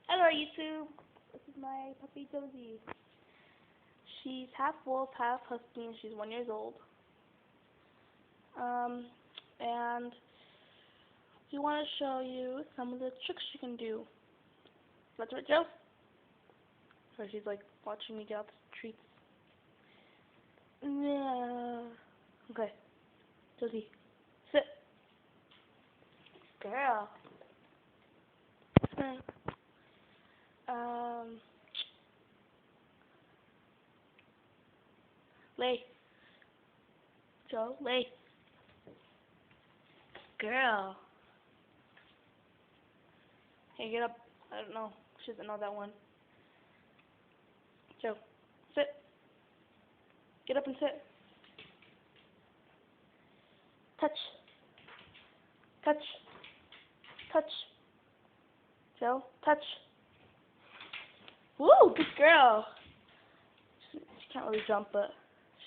Hello YouTube, this is my puppy Josie. She's half wolf, half husky, and she's 1 year old. And we want to show you some of the tricks she can do. That's right, Joe? So she's like watching me get out the treats. Yeah. Okay, Josie, sit. Girl. Lay. Joe, lay. Girl. Hey, get up. I don't know. She doesn't know that one. Joe, sit. Get up and sit. Touch. Touch. Touch. Joe, touch. Woo, good girl. She can't really jump, but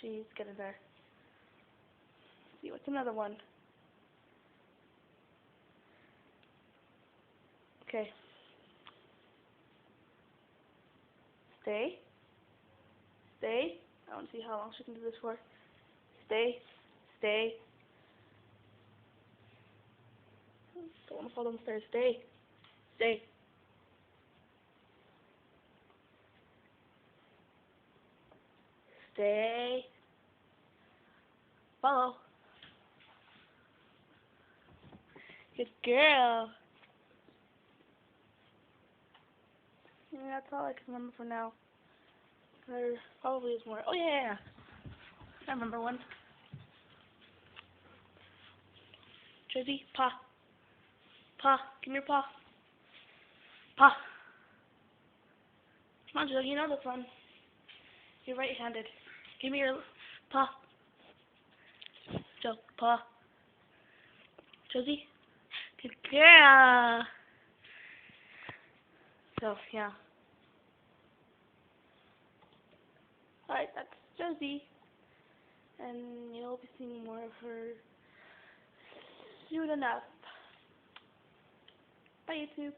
she's getting there. Let's see, what's another one? Okay. Stay. Stay. I want to see how long she can do this for. Stay. Stay. Don't want to fall down the stairs. Stay. Stay. Stay. Follow. Good girl. Yeah, that's all I can remember for now. There probably is more. Oh yeah. I remember one. Josie, paw. Paw. Give me your paw. Paw. Come on, Joe. You know this one. You're right-handed. Give me your paw. Joe, paw. Josie. Good girl. So, yeah. Alright, that's Josie. And you'll be seeing more of her soon enough. Bye, YouTube.